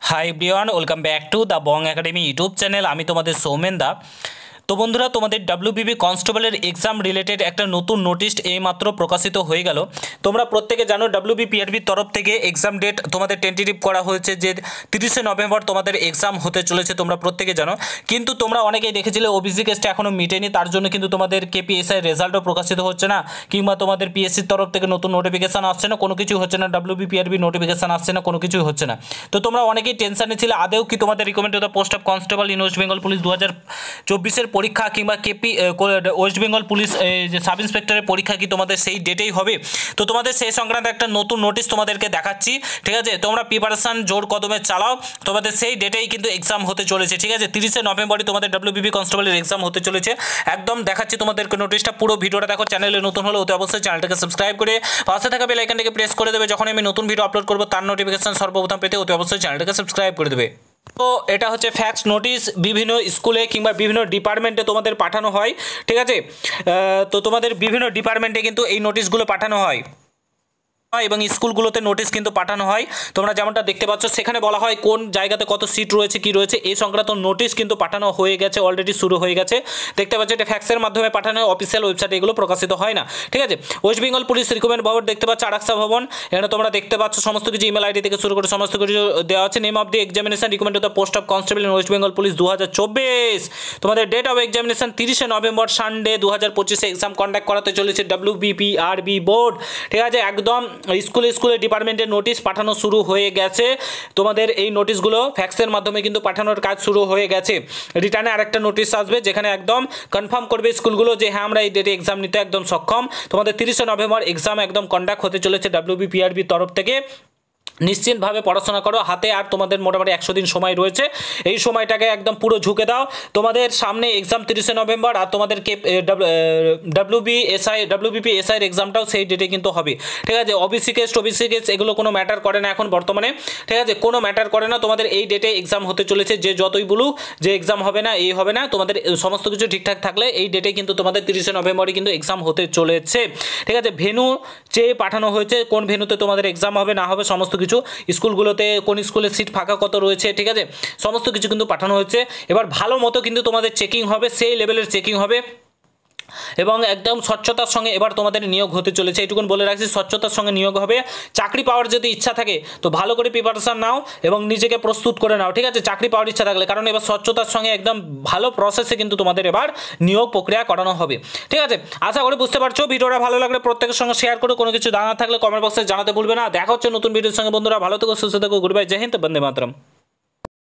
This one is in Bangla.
Hi everyone, welcome back to the Bong academy YouTube channel. আমি তোমাদের সৌমেন দা। তো বন্ধুরা, তোমাদের ডাব্লিউবিপি কনস্টেবলের এক্সাম রিলেটেড একটা নতুন নোটিশ এইমাত্র প্রকাশিত হয়ে গেল। তোমরা প্রত্যেকে জানো ডাব্লিউবিপিআরবির তরফ থেকে এক্সাম ডেট তোমাদের টেন্টেটিভ করা হয়েছে যে 30শে নভেম্বর তোমাদের এক্সাম হতে চলেছে, তোমরা প্রত্যেকে জানো। কিন্তু তোমরা অনেকেই দেখেছিলে ওবিসি কেসটা এখনও মিটেনি, তার জন্য কিন্তু তোমাদের কেপিএসআই রেজাল্টও প্রকাশিত হচ্ছে না, কিংবা তোমাদের পিএসসির তরফ থেকে নতুন নোটিফিকেশান আসছে না, কোনো কিছু হচ্ছে না, ডাব্লিউবিপিআরবি নোটিফিকেশান আসছে না, কোনো কিছুই হচ্ছে না। তো তোমরা অনেকেই টেনশনে ছিলে আদেও কি তোমাদের recommended post of constable in West Bengal police 2024 পরীক্ষা কিংবা কেপি ওয়েস্ট বেঙ্গল পুলিশ যে সাব ইন্সপেক্টরের পরীক্ষা কি তোমাদের সেই ডেটেই হবে। তো তোমাদের সেই সংক্রান্ত একটা নতুন নোটিশ তোমাদেরকে দেখাচ্ছি, ঠিক আছে। তোমরা প্রিপারেশান জোর কদমে চালাও, তোমাদের সেই ডেটেই কিন্তু এক্সাম হতে চলেছে, ঠিক আছে। 30শে নভেম্বরই তোমাদের ডাব্লিউবিপি কনস্টেবলের এক্সাম হতে চলেছে। একদম দেখাচ্ছি তোমাদেরকে নোটিশটা, পুরো ভিডিওটা দেখো। চ্যানেলে নতুন হলে অতি অবশ্যই চ্যানেলটাকে সাবস্ক্রাইব করে পাশে থাকা বেল আইকনটাকে প্রেস করে দেবে, যখন আমি নতুন ভিডিও আপলোড করবো তার নোটিফিকেশন সর্বপ্রথম পেতে অতি অবশ্যই চ্যানেলটাকে সাবস্ক্রাইব করে দেবে। তো এটা হচ্ছে ফ্যাক্স নোটিশ, বিভিন্ন স্কুলে কিংবা বিভিন্ন ডিপার্টমেন্টে তোমাদের পাঠানো হয়, ঠিক আছে। তো তোমাদের বিভিন্ন ডিপার্টমেন্টে কিন্তু এই নোটিশগুলো পাঠানো হয় এবং স্কুলগুলোতে নোটিশ কিন্তু পাঠানো হয়। তোমরা যেমনটা দেখতে পাচ্ছ সেখানে বলা হয় কোন জায়গাতে কত সিট রয়েছে, কি রয়েছে, এই সংক্রান্ত নোটিশ কিন্তু পাঠানো হয়ে গেছে, অলরেডি শুরু হয়ে গেছে। দেখতে পাচ্ছ এটা ফ্যাক্সের মাধ্যমে পাঠানো হয়, অফিসিয়াল ওয়েবসাইটে এগুলো প্রকাশিত হয় না, ঠিক আছে। ওয়েস্ট বেঙ্গল পুলিশ রিক্রুটমেন্ট ভবন দেখতে পাচ্ছ, আরাকসা ভবন, এখানে তোমরা দেখতে পাচ্ছ সমস্ত কিছু ইমেল আইডি থেকে শুরু করে সমস্ত কিছু দেওয়া আছে। Name of the examination recruitment of the post of constable in West Bengal police 2024। তোমাদের ডেট অফ এক্সামিনেশন 30শে নভেম্বর সানডে 2025 এক্সাম কন্ডাক্ট করাতে চলেছে ডাব্লিউবিপিআরবি বোর্ড, ঠিক আছে। একদম স্কুলে ডিপার্টমেন্টের নোটিশ পাঠানো শুরু হয়ে গেছে। তোমাদের এই নোটিশগুলো ফ্যাক্সের মাধ্যমে কিন্তু পাঠানোর কাজ শুরু হয়ে গেছে। রিটার্নে আরেকটা নোটিশ আসবে যেখানে একদম কনফার্ম করবে স্কুলগুলো যে হ্যাঁ আমরা এই ডেটে এক্সাম নিতে একদম সক্ষম। তোমাদের 30শে নভেম্বর এক্সাম একদম কন্ডাক্ট হতে চলেছে ডাব্লিউবিপিআরবির তরফ থেকে। নিশ্চিতভাবে পড়াশোনা করো, হাতে আর তোমাদের মোটামুটি 100 দিন সময় রয়েছে। এই সময়টাকে একদম পুরো ঝুঁকে দাও। তোমাদের সামনে এক্সাম 30শে নভেম্বর, আর তোমাদেরকে ডাব্লিউবিপিএসআইয়ের এক্সামটাও সেই ডেটে কিন্তু হবে, ঠিক আছে। ওবিসি কেস এগুলো কোনো ম্যাটার করে না এখন বর্তমানে, ঠিক আছে, কোনো ম্যাটার করে না। তোমাদের এই ডেটে এক্সাম হতে চলেছে, যে যতই বলুক যে এক্সাম হবে না, এই হবে না, তোমাদের সমস্ত কিছু ঠিকঠাক থাকলে এই ডেটে কিন্তু তোমাদের 30শে নভেম্বরই কিন্তু এক্সাম হতে চলেছে, ঠিক আছে। ভেন্যু চেয়ে পাঠানো হয়েছে, কোন ভেন্যুতে তোমাদের এক্সাম হবে না হবে সমস্ত কিছু, স্কুলগুলোতে কোন স্কুলের সিট ফাঁকা কত রয়েছে, ঠিক আছে, সমস্ত কিছু কিন্তু পাঠানো হয়েছে। এবার ভালো মতো কিন্তু তোমাদের চেকিং হবে, সেই লেভেলের চেকিং হবে এবং একদম স্বচ্ছতার সঙ্গে এবার তোমাদের নিয়োগ হতে চলেছে। এইটুকুন বলে রাখছি, স্বচ্ছতার সঙ্গে নিয়োগ হবে। চাকরি পাওয়ার যদি ইচ্ছা থাকে তো ভালো করে প্রিপারেশান নাও এবং নিজেকে প্রস্তুত করে নাও, ঠিক আছে, চাকরি পাওয়ার ইচ্ছা থাকলে, কারণ এবার স্বচ্ছতার সঙ্গে একদম ভালো প্রসেসে কিন্তু তোমাদের এবার নিয়োগ প্রক্রিয়া করানো হবে, ঠিক আছে। আশা করি বুঝতে পারছো। ভিডিওটা ভালো লাগলে প্রত্যেকের সঙ্গে শেয়ার করো, কোনো কিছু জানা থাকলে কমেন্ট বক্সে জানাতে ভুলবে না। দেখা হচ্ছে নতুন ভিডিওর সঙ্গে বন্ধুরা, ভালো থেকো, সুস্থ থেকো, গুড বাই, জয় হিন্দ, বন্দে মাতরম।